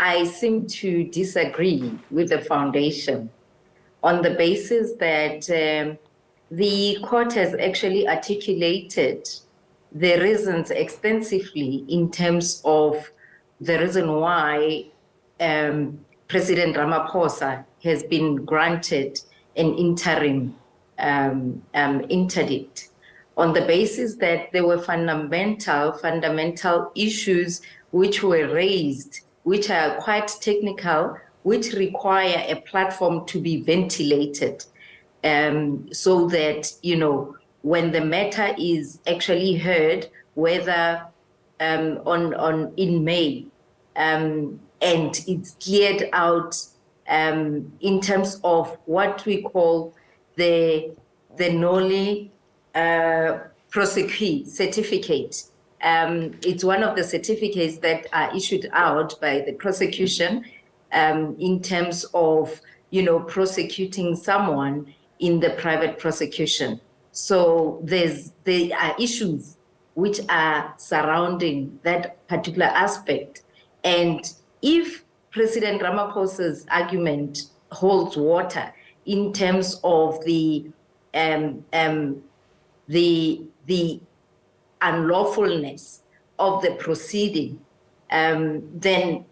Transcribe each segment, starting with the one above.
I seem to disagree with the foundation on the basis that the court has actually articulated the reasons extensively in terms of the reason why President Ramaphosa has been granted an interim interdict, on the basis that there were fundamental issues which were raised, which are quite technical, which require a platform to be ventilated, so that, when the matter is actually heard, whether in May, and it's cleared out in terms of what we call the Noli prosecution certificate. It's one of the certificates that are issued out by the prosecution in terms of, prosecuting someone in the private prosecution. So there are issues which are surrounding that particular aspect. And if President Ramaphosa's argument holds water in terms of the unlawfulness of the proceeding, then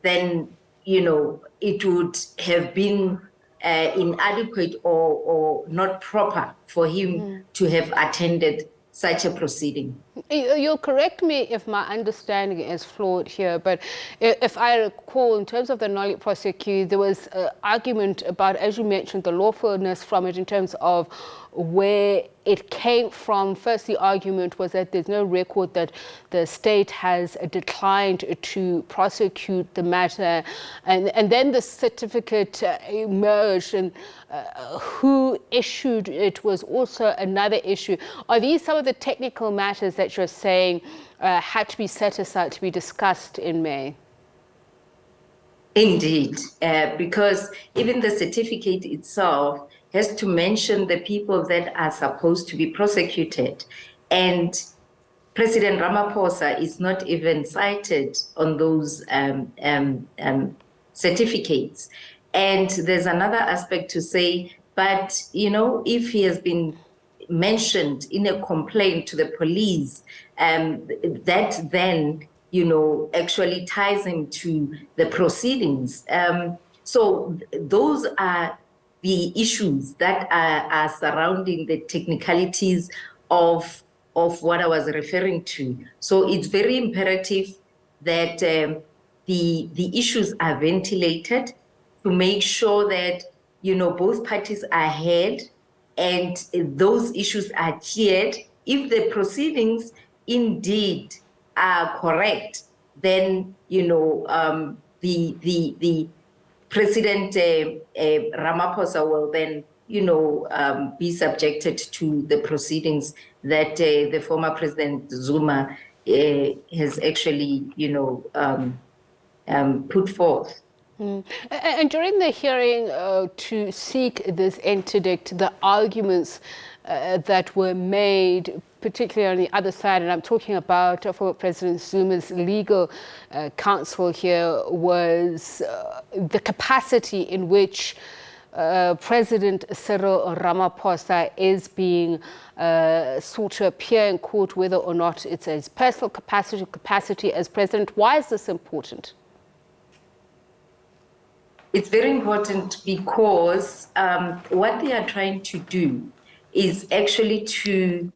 it would have been inadequate or not proper for him to have attended such a proceeding. You'll correct me if my understanding is flawed here, but if I recall, in terms of the Noli prosecution, there was an argument about, as you mentioned, the lawfulness from it in terms of where it came from. First, the argument was that there's no record that the state has declined to prosecute the matter. And then the certificate emerged, and who issued it was also another issue. Are these some of the technical matters that you're saying had to be set aside to be discussed in May? Indeed, because even the certificate itself has to mention the people that are supposed to be prosecuted. And President Ramaphosa is not even cited on those certificates. And there's another aspect to say, but, if he has been mentioned in a complaint to the police, that then, actually ties him to the proceedings. So those are the issues that are surrounding the technicalities of what I was referring to. So it's very imperative that the issues are ventilated to make sure that, both parties are heard and those issues are cleared. If the proceedings indeed are correct, then, the President Ramaphosa will then, be subjected to the proceedings that the former President Zuma has actually, put forth. And during the hearing to seek this interdict, the arguments that were made, particularly on the other side, and I'm talking about former President Zuma's legal counsel here, was the capacity in which President Cyril Ramaphosa is being sought to appear in court, whether or not it's his personal capacity as president. Why is this important? It's very important because what they are trying to do is actually to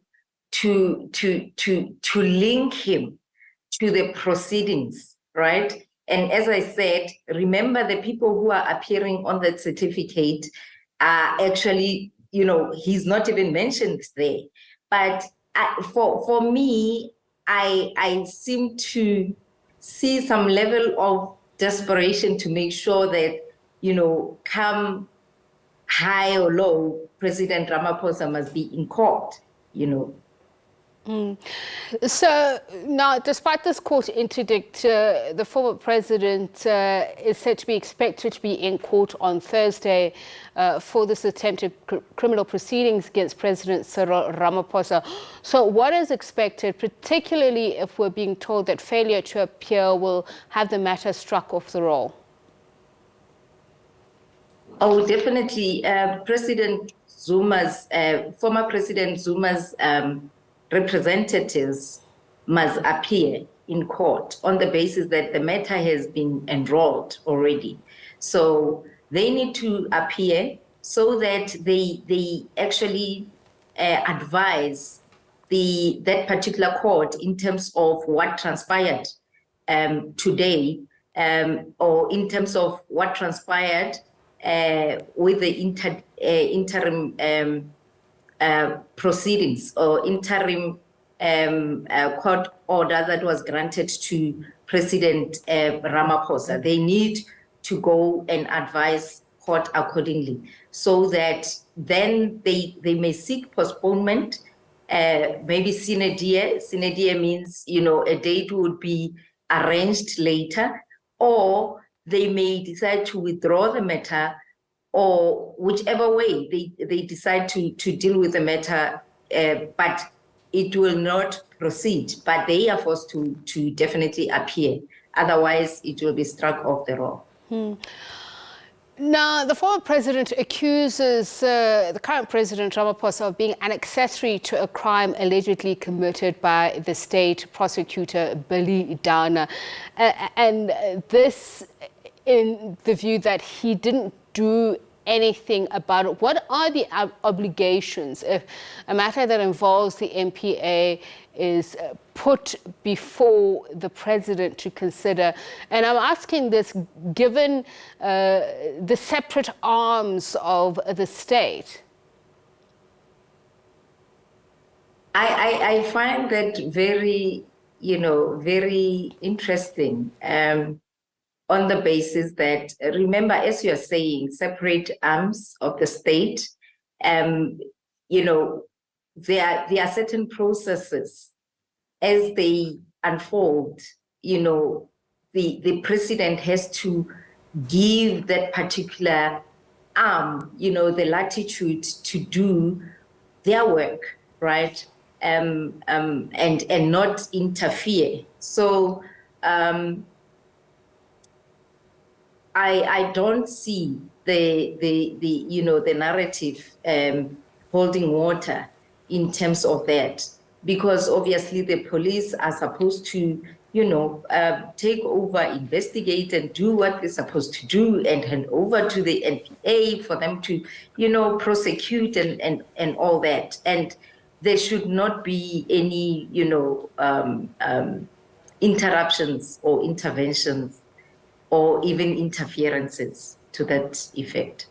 link him to the proceedings, right? And as I said, remember, the people who are appearing on that certificate are actually, he's not even mentioned there. But for me, I seem to see some level of desperation to make sure that, come high or low, President Ramaphosa must be in court, So now, despite this court interdict, the former president is said to be expected to be in court on Thursday for this attempted criminal proceedings against President Cyril Ramaphosa. So what is expected, particularly if we're being told that failure to appear will have the matter struck off the roll? Oh, definitely. President Zuma's, former President Zuma's representatives must appear in court on the basis that the matter has been enrolled already. So they need to appear so that they actually advise that particular court in terms of what transpired today, or in terms of what transpired with the interim proceedings or interim court order that was granted to President Ramaphosa. They need to go and advise court accordingly so that then they may seek postponement, maybe sine die. Sine die means, a date would be arranged later, or they may decide to withdraw the matter, or whichever way they decide to deal with the matter, but it will not proceed. But they are forced to definitely appear. Otherwise, it will be struck off the roll. Now, the former president accuses the current president, Ramaphosa, of being an accessory to a crime allegedly committed by the state prosecutor, Billy Downer. And this in the view that he didn't do anything about it. What are the obligations if a matter that involves the MPA is put before the president to consider? And I'm asking this given the separate arms of the state. I find that very, very interesting. On the basis that, remember, as you're saying, separate arms of the state, there are certain processes as they unfold, the president has to give that particular arm, the latitude to do their work, right? And not interfere. So, I don't see the narrative holding water in terms of that, because obviously the police are supposed to, take over, investigate, and do what they're supposed to do, and hand over to the NPA for them to, prosecute and all that. And there should not be any, interruptions or interventions or even interferences to that effect.